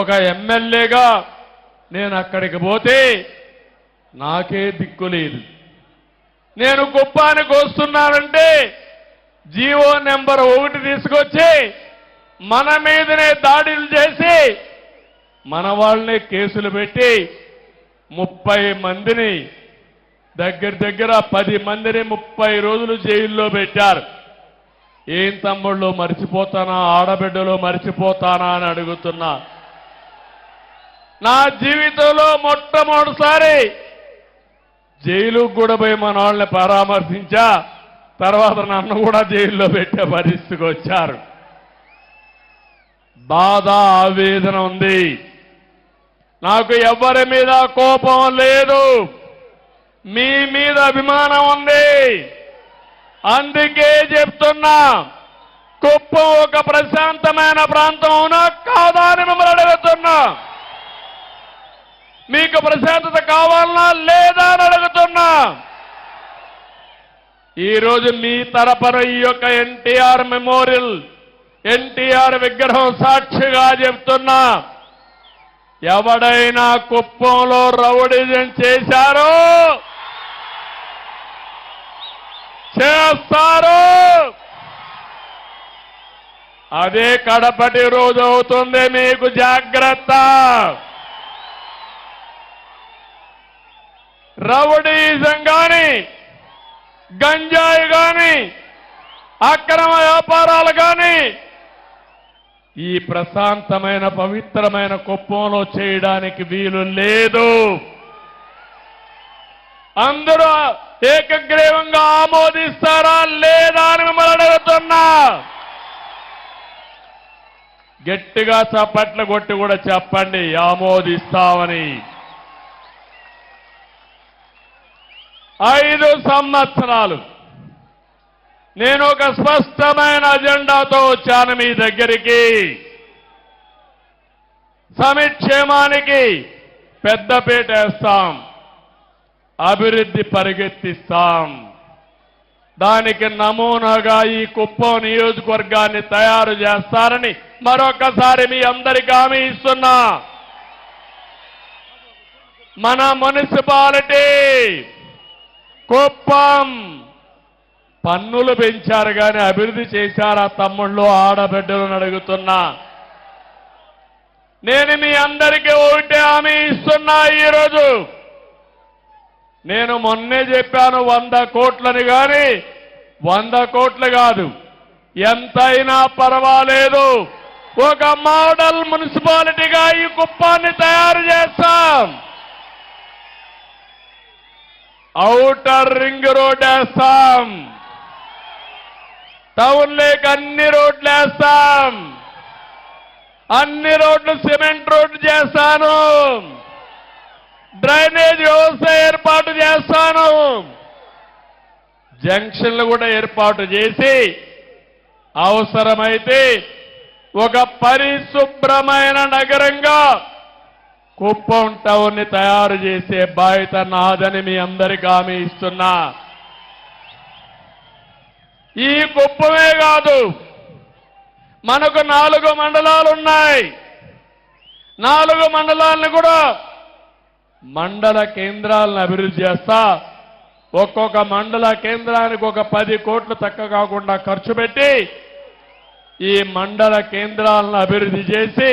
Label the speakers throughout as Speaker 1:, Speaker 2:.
Speaker 1: ఒక ఎమ్మెల్యేగా నేను అక్కడికి పోతే నాకే దిక్కు లేదు. నేను కుప్పానికి వస్తున్నానంటే జీవో నెంబర్ 1 తీసుకొచ్చి మన మీదనే దాడులు చేసి మన వాళ్ళనే కేసులు పెట్టి 30 మందిని దగ్గర 10 మందిని 30 రోజులు జైల్లో పెట్టారు. ఏం తమ్ముళ్ళు మర్చిపోతానా, ఆడబిడ్డలో మర్చిపోతానా అని అడుగుతున్నా. నా జీవితంలో మొట్టమొదటిసారి జైలుకు కూడా పోయి మన వాళ్ళని పరామర్శించా. తర్వాత నన్ను కూడా జైల్లో పెట్టే పరిస్థితికి వచ్చారు. బాధ, ఆవేదన ఉంది. నాకు ఎవరి మీద కోపం లేదు, మీ మీద అభిమానం ఉంది. అందుకే చెప్తున్నా, కుప్పం ఒక ప్రశాంతమైన ప్రాంతం అవునా కాదా అని మిమ్మల్ని అడుగుతున్నా. మీకు ప్రశాంతత కావాలన్నా లేదా అని అడుగుతున్నా. ఈరోజు మీ తరపున ఈ యొక్క ఎన్టీఆర్ మెమోరియల్, ఎన్టీఆర్ విగ్రహం సాక్షిగా చెప్తున్నా, ఎవడైనా కుప్పంలో రౌడీజం చేశారో చేస్తారు. అదే కడపటి రోజు అవుతుంది, మీకు జాగ్రత్త. రౌడీజం గాని, గంజాయి గాని, అక్రమ వ్యాపారాలు గాని ఈ ప్రశాంతమైన పవిత్రమైన కుప్పంలో చేయడానికి వీలు లేదు. అందరూ ఏకగ్రీవంగా ఆమోదిస్తారా లేదా అని మిమ్మల్ని అడుగుతున్నా. గట్టిగా చప్పట్లు కొట్టి కూడా చెప్పండి ఆమోదిస్తామని. 5 సంవత్సరాలు నేను ఒక స్పష్టమైన అజెండాతో వచ్చాను మీ దగ్గరికి. సంక్షేమానికి పెద్దపీట వేస్తాం, అభివృద్ధి పరిగెత్తిస్తాం. దానికి నమూనాగా ఈ కుప్పం నియోజకవర్గాన్ని తయారు చేస్తారని మరొకసారి మీ అందరికీ హామీ ఇస్తున్నా. మన మున్సిపాలిటీ కుప్పం పన్నులు పెంచారు కానీ అభివృద్ధి చేశారా తమ్ముళ్ళు, ఆడబిడ్డలను అడుగుతున్నా. నేను మీ అందరికీ ఒకటే హామీ ఇస్తున్నా. ఈరోజు నేను మొన్నే చెప్పాను 100 కోట్లని, కానీ 100 కోట్లు కాదు, ఎంతైనా పర్వాలేదు, ఒక మోడల్ మున్సిపాలిటీగా ఈ కుప్పాన్ని తయారు చేస్తాం. ఔటర్ రింగ్ రోడ్ వేస్తాం, టౌన్ లేక్ అన్ని రోడ్లు వేస్తాం, అన్ని రోడ్లు సిమెంట్ రోడ్లు చేస్తాను, డ్రైనేజ్ వ్యవస్థ ఏర్పాటు చేస్తాను, జంక్షన్లు కూడా ఏర్పాటు చేసి అవసరమైతే ఒక పరిశుభ్రమైన నగరంగా కుప్పం టౌన్ ని తయారు చేసే బాధ్యత నాదని మీ అందరికీ హామీ ఇస్తున్నా. ఈ కుప్పమే కాదు, మనకు 4 మండలాలు ఉన్నాయి. 4 మండలాలను కూడా మండల కేంద్రాలను అభివృద్ధి చేస్తా. ఒక్కొక్క మండల కేంద్రానికి ఒక 10 కోట్లు తక్కువ కాకుండా ఖర్చు పెట్టి ఈ మండల కేంద్రాలను అభివృద్ధి చేసి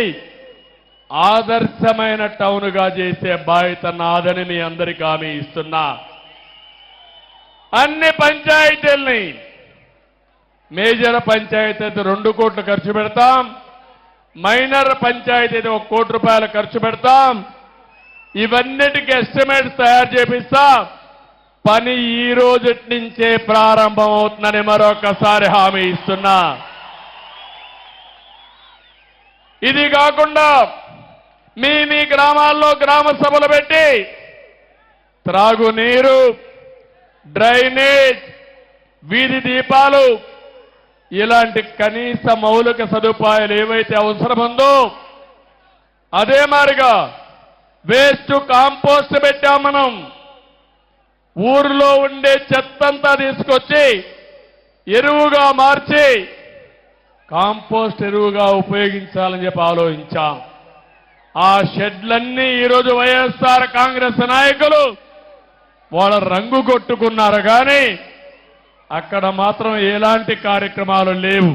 Speaker 1: ఆదర్శమైన టౌన్గా చేసే బాధ్యత నాదని మీ అందరికీ హామీ ఇస్తున్నా. అన్ని పంచాయతీల్ని, మేజర్ పంచాయతీ అయితే 2 కోట్లు ఖర్చు పెడతాం, మైనర్ పంచాయతీ అయితే 1 కోటి రూపాయలు ఖర్చు పెడతాం. ఇవన్నిటికీ ఎస్టిమేట్స్ తయారు చేపిస్తా. పని ఈ రోజు నుంచే ప్రారంభం అవుతుందని మరొకసారి హామీ ఇస్తున్నా. ఇది కాకుండా మీ గ్రామాల్లో గ్రామ సభలు పెట్టి త్రాగునీరు, డ్రైనేజ్, వీధి దీపాలు, ఇలాంటి కనీస మౌలిక సదుపాయాలు ఏవైతే అవసరముందో అదే మాదిరిగా వేస్ట్ కాంపోస్ట్ పెట్టాం. మనం ఊరిలో ఉండే చెత్తంతా తీసుకొచ్చి ఎరువుగా మార్చి కాంపోస్ట్ ఎరువుగా ఉపయోగించాలని చెప్పి ఆలోచించాం. ఆ షెడ్లన్నీ ఈరోజు వైఎస్ఆర్ కాంగ్రెస్ నాయకులు వాళ్ళ రంగు కొట్టుకున్నారు కానీ అక్కడ మాత్రం ఎలాంటి కార్యక్రమాలు లేవు.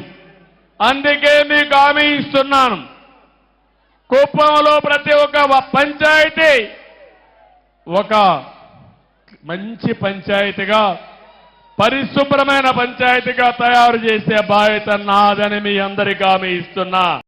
Speaker 1: అందుకే మీకు హామీ ఇస్తున్నాను, కుప్పంలో ప్రతి ఒక్క పంచాయతీ ఒక మంచి పంచాయతీగా, పరిశుభ్రమైన పంచాయతీగా తయారు చేసే బాధ్యత నాదని మీ అందరికీ హామీ ఇస్తున్నా.